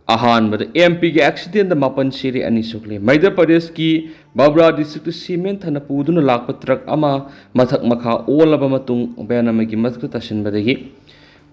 अहानबद MP के accident मापन सिरे अनि सोक्ले मध्य प्रदेश की बाबरा डिस्ट्रिक्ट सीमेंट थन पुदुन लाप ट्रक अमा मथक मखा ओलब मतुंग बेनमगी मथक तसिनबदगी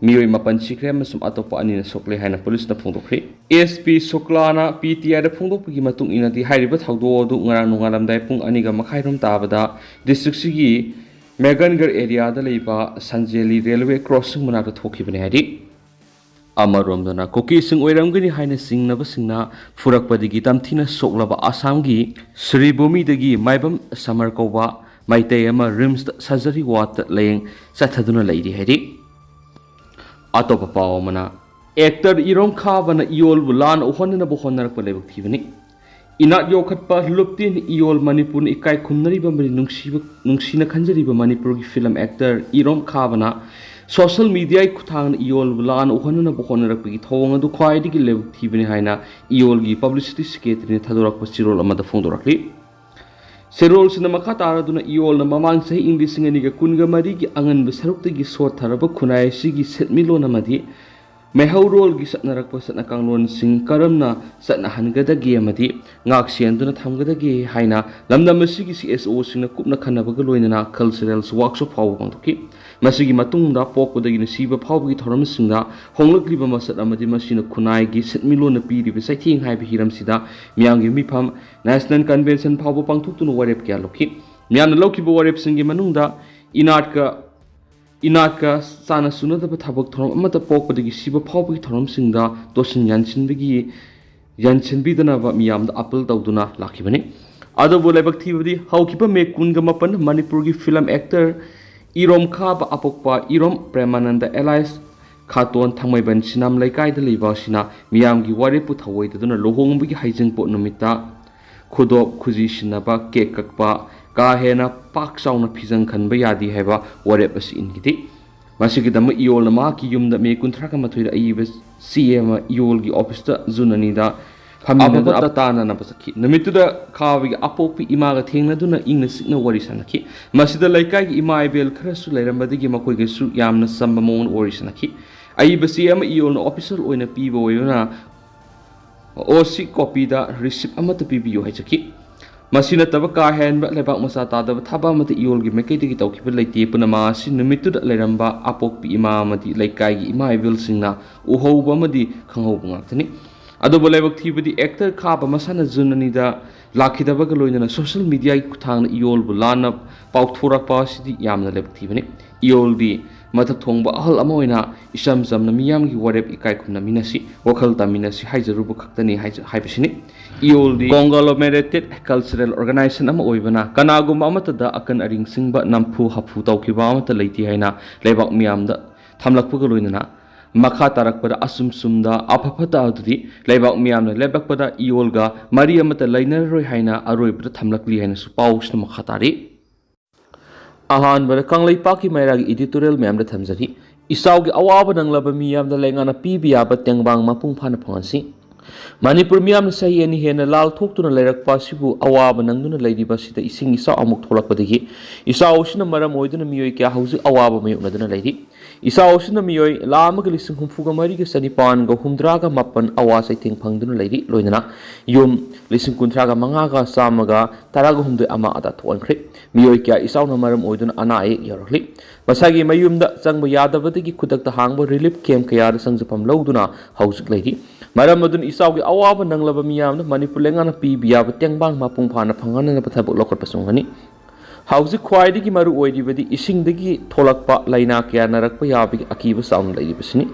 मियोय मापन सिख्रे मसुम अतोप अनि सोक्ले हाइना पुलिस न फोंदोख्रे एसपी सोक्लाना पीटीआई द फोंदोपगी मतुंग इनादि हाइरिबा थाउदो अंगारा नुंगालमदाय पुंग अनिगा मखाइरोम ताबदा डिस्ट्रिक्ट सिगी मेगनगर एरिया द लेबा संजेली रेलवे क्रॉसिंग मनाक थोखिबने हाइदि अमरोमदना कुकी सिंग ओइरमगनि हाइना सिंगनब सिंगना फुरकपदिगी तमथिना सोक्लबा आसामगी श्रीभूमिदगी माइबम समर कौबा माइतै अमा रिम्स सर्जरी वार्ड लेंग चथदुना लैरि हैरि अतोप पावमना एक्टर इरोम खाबना इयोल बुलान ओहनना बोहनरक लेबक थिबनि इनाट योखटपा लुप्तिन इयोल मणिपुर इकाई खुमनरिबा मरि नुंसीना खंजरिबा मणिपुर की film actor Irom Khabna social media खुथांग इयोल बुलान ओहनना बोहनरकपगी थोंग अदु ख्वाइदिगी लेबक थिबनि हाइना इयोल की पब्लिसिटी सेक्रेटरी थादोरक सिरोल अमदा फोंदोरकलि सिरोल सिना मखा तारदुना इयोल न ममांग सही इंग लिसिंग अनिगा कुनगा मरी की अंगन सरुक्तगी सोत थरब खुनाय सिगी सेटमिलोन अमदी मेहौरोल की सतनरक सतना कांगलोन सिंह करमना सतना हनगदगे अमदी ngak sienduna thamgadage haina lamdam masigi CSO singna kupna khanabaga loinana cultural workshop phaw bangtoki masigi matungda pokudagi na siba phawgi thoram singda honglakliba masat amadi masina khunai gi setmilona piriba saithing haiba hiram sida miyamgi mifam national convention phawba pangthoktuno warep kya lokhi miyamna lokhiba warep singi manungda इनाका साना सुनदब थबक theorem अमता पोकपदगी सिबा फावबगी theorem सिंगदा तोसिन यानसिनबिदनबा मियामदा appeal तौदुना लाखिबनि adobo लेबक थिबदि हौखिबा मे कुनगा मपन मणिपुर की film actor Irom खाबा अपोकपा Irom Premanand alias खातोन थंगमैबन सिनाम लैकाइदा लेबासिना मियामगी वारेपु थवैदुना लोहोंबगी हाइजिंगपो नुमिता खुदोब खुजी सिनबा cake ककपा का हेना पाक चाउना फिजंग खनबा यादी हैबा वरेप असी इनगिति मसिगिदम इयोल मा की युमद मे कुंथरा का मथुइदा अइब सीएम इयोल की ऑफिस द जुननीदा फमिनद अताना न बसखि नमितुदा खावि अपोपि इमागा थेंगनदुना इंगना सिगना वरि सनखि मसिदा लैकाई इमा आइबेल खरसु लैरमबदिगी मखोइगसु यामना संबमोन वरि सनखि अइब सीएम इयोल ऑफिसर ओइना पीबो ओइना ओसी कॉपी दा रिसिप्ट अमत पीबियो हाइचखि मसीना तब का हेन लेबाक मसा तादब थाबा मत इयोल की मेकैदगी तौखिब लैते पुनमा सि निमितुद लेरंबा अपोकपि इमा मदि लैकाई इमा इबिल सिंगना उहौबा मदि खंगौब ngaktani अदोब लेबक थिबदि एक्टर खाबा मसाना जुननीदा लाखिदबग लोइना सोशल मीडिया की खुथांग इयोल बुलान पाउथोरकपा सिदि यामना लेबक थिबनि इयोल दि मथक थोंबा अहल अमा ओइना इसम समना मियामगी वरेप इकाई खुमना मिनासी वखल तामिनासी हाइजरुब खक्तनि हाइबसिनि इयोल दि कॉन्ग्लोमेरेटेड कल्चरल ऑर्गेनाइजेशन अमा ओइबना कनागुम अमतदा अकन अरिंग सिंगबा नमफु हफु तौखिबा अमत लैति हाइना लेबाक मियामदा थमलकपग लोइना मखा तारकपदा असुम सुमदा अफफता अदुदि लेबाक मियामना लेबकपदा इयोलगा मरी अमत लैनरोय हाइना अरोइबदा थमलकली हाइना सुपाउसना मखा तारि अहानबद कांगलैपाकी मैरागी एडिटोरियल मैम थमजरी इसाउगी अवाब नंगलब मियामदा लेंगाना पीबियाब तेंगबांग मपुंग फाना फंगसी मणिपुर मियामना सही अनि हेना लाल थोक्तुना लैरकपा सिबु अवाब नंगदुना लैरिबा सिदा इसिंग इसाउ अमुक थोलकपदगी इसाउसिना मरम ओइदुना मियोय क्या हौजि अवाब मयुनदुना लैरि इसाउसिना मियोय लामग लिसिंग हुमफुगा मरिगा सनिपानगा हुमद्रागा मपन अवा सैथिंग फंगदुना लैरि लोइना युम लिसिंग कुंथ्रागा मंगागा सामगा तरागा हुमदुय अमा अदा थोनख्रे मियोय क्या इसाउना मरम ओइदुना अना एक यरखलि मसागी मयुमदा चंगबा यादबदगी खुदकता हांगबा रिलीफ कैम्प कयादा संजफम लौदुना हौजिक लैरि मरम अदुन इसाउगी अवाब नंगलब मियामना मणिपुर लेंगाना पीबियाब तेंगबांग मपुंग फाना फंगाना पथबक लोखटपसुंगनी हौजिक ख्वाइदिगी मरु ओइरिबदि इसिंगदगी थोलकपा लैना क्या नरकपा याबिग अकीब साउन लैरिबसिनि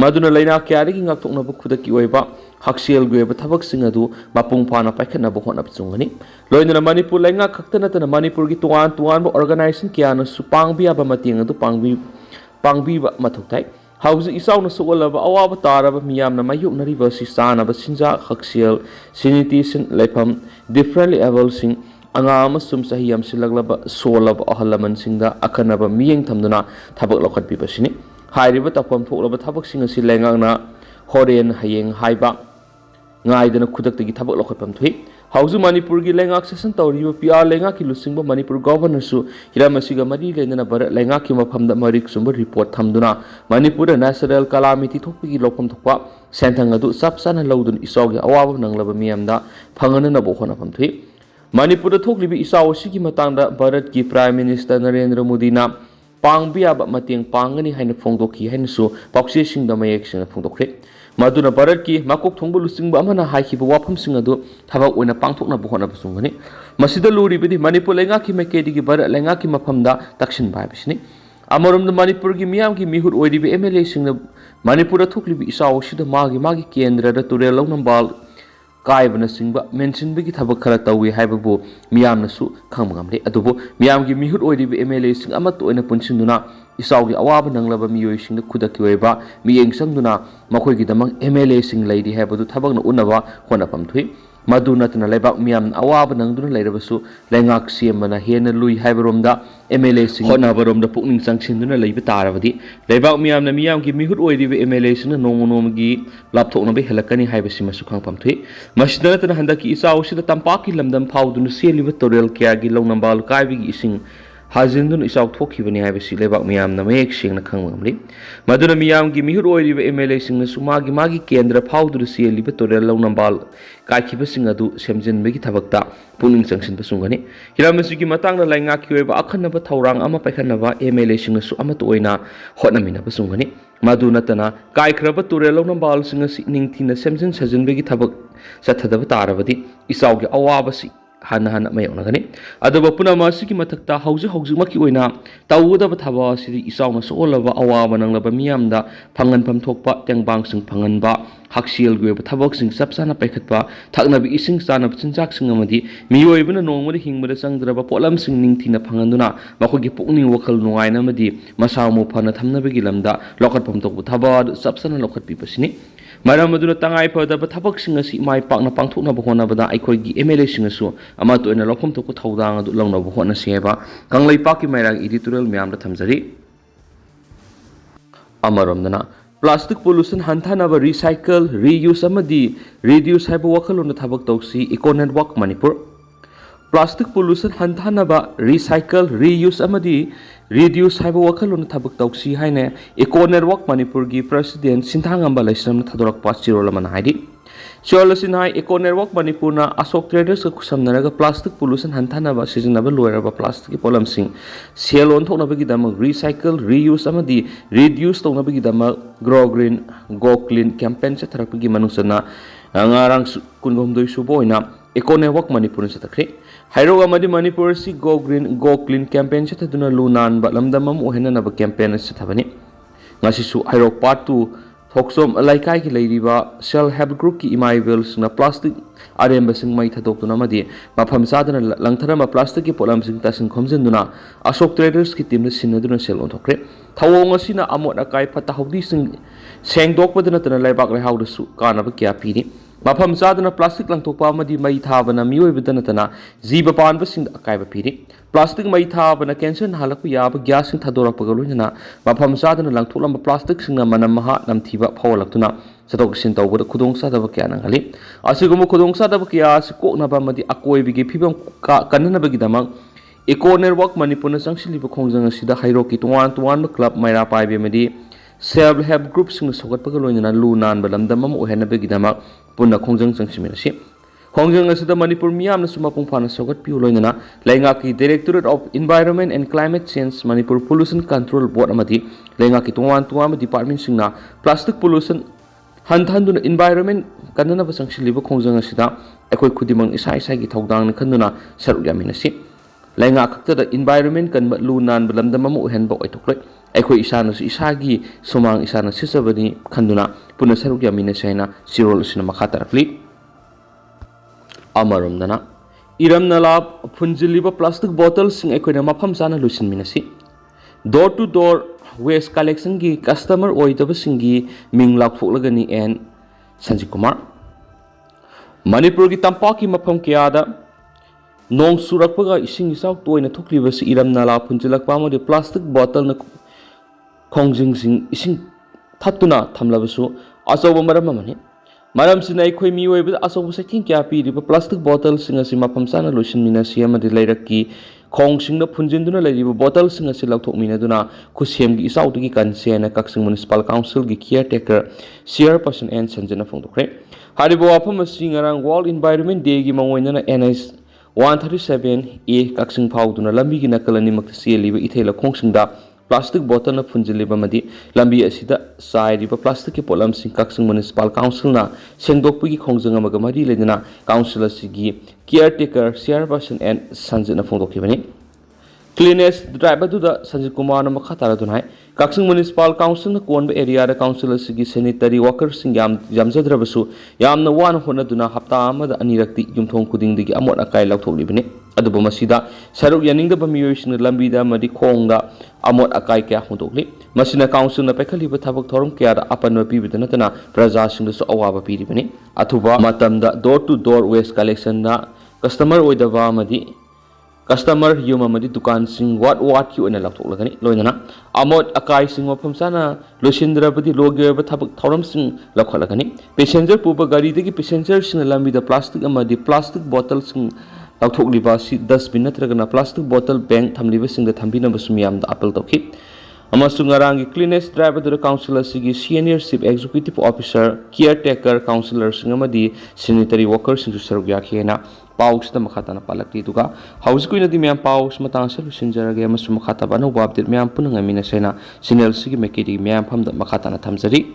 मदुना लैना क्यादगी ngakthoknaba khudaki oiba haksil goiba thabak sing adu mapung phana paikhatnaba honab chungani loinana manipur lainga khaktana tana manipur gi tuan ba organization kiana su pangbiya ba mating adu pangbi ba mathuktai hauji isauna suolaba awaba taraba miyamna mayuknari ba si sana ba sinja haksil sanitation lepham differently able sing angama sum sahiyam silaglaba solab ahalaman singda akanaba miyeng thamduna thabak lokhat bibasini hairiba tapam thoklaba thabak sing asi lengangna horen hayeng haiba ngaidana khudaktagi thabak lokhatpam thui Hauju Manipur ki lengak session tawriba PR lengak ki lusingba Manipur governor su hiram asiga mari lendana Bharat lengak ki mafamda marik sumba report thamduna Manipur national calamity thokpigi lopham thokpa senthang adu sapsana laudun isawgi awaba nanglaba miyamda phangana na bokhona phamthui Manipur thoklibi isaw asigi matangda Bharat ki Prime Minister Narendra Modi na pangbiaba mateng pangani haina phongdokhi haina su paukse singda mayek singna phongdokre Maduna Bharat ki makok thongbu lusingba amana haikiba wafam sing adu thabak oina pangthokna bokhona basungani masida luribidi Manipur lengak ki mekedi ki Bharat lengak ki mafamda takshin bai bisni Amarom Manipur ki miyam ki mihut oiribi MLA singna Manipur thoklibi isaw sida magi kendra da turel longnambal kaibana singba mention bigi thabak khara tawi haibabu miyam nasu khangmamle adubu miyam ki mihut oiribi MLA sing amat oina punsinduna isawgi awaba nanglaba miyoi singda khudaki oiba miyeng sangduna makhoi gi damang MLA sing leidi haibadu thabak na unaba hona pamthui maduna tana lebak miyam awaba nangduna leirabasu lengak siamana hena lui haibaromda MLA sing hona baromda pukning sangsinduna leiba tarabadi lebak miyam na miyam ki mihut oiribi MLA sing nongmonomgi lapthokna be helakani haibasi masu khang pamthui masdana tana handaki isaw sida tampaki lamdam phauduna seliba torel kya gi longnambal kaibi gi ising Hazindun isaw thokibani haibasi lebak miyam na mayek singna khangmamli maduna miyam gi mihut oiriba MLA sing na sumagi magi kendra phaudu seliba torel longnambal kaikhiba sing adu semjinbegi thabakta puning sangsin basungani hiramasi gi matang na lainga ki oiba akhanaba thaurang ama paikhanaba MLA sing na su ama toina hotnamina basungani maduna tana kaikhraba torel longnambal sing si ningthina semjin sajinbegi thabak sathadaba tarabadi isaw gi awabasi hana mayonagani adaba punama sigi mathakta hauji maki oina tawudaba thaba sidi isawna solaba awaba nanglaba miyamda phangan phamthokpa tengbang sing phanganba haksiel goeba thabak sing sapsana paikhatpa thaknabi ising sana chinjak sing amadi miyoibna nongmari hingmada sangdraba polam sing ningthina phanganduna makogi pukning wakhal nuaina madi masamu phana thamnabagi lamda lokhat phamthokbu thaba sapsana lokhat pipasini Maram aduna tangai pada bathabak sing asi mai pakna pangthokna bohona bada aikoi gi MLA sing asu ama to ena lokhom to ko thaudang adu longna bohona seba kanglai paki mairang editorial myam da thamjari amarom dana plastic pollution hanthana ba recycle reuse amadi reduce haiba wakhalona thabak tawsi eco network Manipur Plastic pollution hanthana ba recycle reuse amadi reduce haiba wakhalona thabak tawsi haine eco network Manipur gi president sinthangamba laisram thadorak pa chirolamana haidi Cholasinai eco network Manipur na asok traders ka kusamnaraga plastic pollution hanthana ba sijinaba loiraba plastic ki polam sing sel on thokna bagi dama recycle reuse amadi reduce tokna bagi dama grow green go clean campaign cha tharapagi manusana ngarang kunbomdoi suboina eco network Manipur sa takre Hairo amadi Manipur si go green go clean campaign sa taduna lunan ba lamdamam ohena na ba campaign sa thabani ngasi su hairo part 2 thoksom alaikai ki leiriba self help group ki imaibles na plastic arem basing mai thadok tuna madi mafam sadana langtharama plastic ki polam sing tasin khomjenduna asok traders ki team na sinaduna sel on thokre thawong asina amot akai phata hawdi sing sengdok padana tana laibak lai hawdu su kana ba kya pini Mafam sadana plastic lang tokpa amadi mai thabana miyoi bidana tana jiba panba sing akai ba piri plastic mai thabana cancer halakpu yaba gas sing thadorak pagaloina mafam sadana lang thoklamba plastic sing na manam maha namthiba phawlaktuna satok sin tawbada khudong sadaba kya nangali asigum khudong sadaba kya sikokna ba madi akoi bigi phibam kanana bagi damang eco network Manipur na sangsili ba khongjang asida hairo ki tuan club maira paibe madi self help group sing sogat pagaloina lunan balamdam am ohena bagi dama punna khongjang changsiminasi khongjang asida Manipur miyam na suma pungphana sogat piuloina lainga ki Directorate of Environment and Climate Change Manipur Pollution Control Board amadi lainga ki tuan department singna plastic pollution hanthanduna environment kanana ba sangsiliba khongjang asida ekoi khudimang isa gi thaudang na khanduna saruk yaminasi lainga khakta environment kan lunan balamdam am ohen ba oitokloi Ekoi isana su isagi somang isana sisabani khanduna puna saruk yamina saina sirol sina makhatarapli amarom dana iram nala phunjiliba plastic bottles sing ekoina mafam sana lusin minasi door to door waste collection gi customer oidaba singi ming lakthoklagani en Sanjay Kumar Manipur gi tampaki mafam kiyada nong surakpaga ising isaw toina thokliba si iram nala phunjilakpa amodi plastic bottle na khongjing sing ising thattuna thamlabasu asoba maram amani ꯃꯔꯝꯁꯤꯅ ꯑꯩꯈꯣꯏ ꯃꯤꯑꯣꯏꯕꯗ ꯑꯆꯧꯕ ꯆꯩꯊꯦꯡ ꯀꯌꯥ ꯄꯤꯔꯤꯕ plastic ꯕꯣꯇꯜꯁꯤꯡ ꯑꯁꯤ ꯃꯐꯝ ꯆꯥꯅ ꯂꯣꯏꯁꯤꯟꯃꯤꯟꯅꯁꯤ ꯑꯃꯗꯤ ꯂꯩꯔꯛꯀꯤ ꯈꯣꯡꯁꯤꯡꯗ ꯐꯨꯟꯖꯤꯟꯗꯨꯅ ꯂꯩꯔꯤꯕ ꯕꯣꯇꯜꯁꯤꯡ ꯑꯁꯤ ꯂꯧꯊꯣꯛꯃꯤꯟꯅꯗꯨꯅ ꯈꯨꯠꯁꯦꯝꯒꯤ ꯏꯆꯥꯎꯗꯒꯤ ꯀꯟꯁꯤ ꯍꯥꯏꯅ ꯀꯛꯆꯤꯡ ꯃ꯭ꯌꯨꯅꯤꯁꯤꯄꯥꯜ ꯀꯥꯎꯟꯁꯤꯜꯒꯤ ꯀꯤꯌꯔ ꯇꯦꯀꯔ ꯆꯤꯌꯔꯄꯔꯁꯟ ꯑꯦꯟ ꯁꯟꯖꯅ ꯐꯣꯡꯗꯣꯛꯈ꯭ꯔꯦ꯫ ꯍꯥꯏꯔꯤꯕ ꯋꯥꯐꯝ ꯑꯁꯤ ꯉꯔꯥꯡ ꯋꯥꯔꯜꯗ ꯏꯟꯚꯥꯏꯔꯣꯟꯃꯦꯟ ꯗꯦꯒꯤ ꯃꯥꯡꯑꯣꯏꯅꯅ NH 137A ꯀꯛꯆꯤꯡ ꯐꯥꯎꯗꯨꯅ ꯂꯝꯕꯤꯒꯤ ꯅꯥꯀꯜ ꯑꯅꯤꯃꯛꯇ ꯆꯦꯜꯂꯤꯕ ꯏꯊꯩ ꯂꯧꯈꯣꯡꯁꯤꯡꯗ ꯄ꯭ꯂꯥꯁꯇꯤꯛ ꯕꯣꯇꯜꯅ ꯐꯨꯟꯖꯤꯜꯂꯤꯕ ꯑꯃꯗꯤ ꯂꯝꯕꯤ ꯑꯁꯤꯗ ꯆꯥꯏꯔꯤꯕ ꯄ꯭ꯂꯥꯁꯇꯤꯛꯀꯤ ꯄꯣꯠꯂꯝꯁꯤꯡ ꯀꯛꯆꯤꯡ ꯃ꯭ꯌꯨꯅꯤꯁꯤꯄꯥꯜ ꯀꯥꯎꯟꯁꯤꯜꯅ ꯁꯦꯡꯗꯣꯛꯄꯒꯤ ꯈꯣꯡꯖꯪ ꯑꯃꯒ ꯃꯔꯤ ꯂꯩꯅꯅ ꯀꯥꯎꯟꯁꯤꯜ ꯑꯁꯤꯒꯤ ꯀꯤꯌꯔ ꯇꯦꯀꯔ ꯆꯤꯌꯔꯄꯔꯁꯟ ꯑꯦꯟ ꯁꯟꯖꯤꯠꯅ ꯐꯣꯡꯗꯣꯛꯈꯤꯕꯅꯤ꯫ क्लीनेस ड्राइव संजीव कुमार मखा तारदुना कक्सिंग म्युनिसिपल काउंसिल कोनब एरिया काउंसिल सैनिटरी वर्कर्स यामजद्रबसु यामना वाना होनदुना हप्ता अनिरक्ति युमथोंग खुदिंगदगी अमोट अकाय लौथोकलिबने अदुबो मसिदा सरुक यानिंगदब मियोइसिन लंबीदा मदि खोंगदा अमोट अकाय क्या होदोकलि मसिना काउंसिलना पैखलिब थबक थोरम क्यादा अपनव पीबदना नतना प्रजासिंगदसु अवाबा पीरिबने अथुबा मतमदा डोर टू डोर वेस्ट कलेक्शनना कस्टमर ओइदबा मदि कस्टमर यूम दुकान वाट की लौटोलगनी लोनना अमोट अकाय मफम चाना लोसिंद्रबदी लोगे थबक थौरम लौखलगनी पैसेंजर पुब गाड़ी पैसेंजर लंबीद प्लास्टिक बोतल लौटोलीब डस्टबिन नत्रगना प्लास्टिक बोतल बैंक थमलीबसिंग थम्बीनबसु मियाम अपील तौखी की cleanness drive council senior chief executive officer caretaker councillor sanitary workers सरुक याखीना पाउस मखा ताना पालक्ति हौजकुइनदी मैम पाउस मतंग से लुसिंजरगे मखा ताब अनौब अपडेट मैम पुनः मीनसेना चैनल मेकेडी मैम फम मखा ताना थमजरी।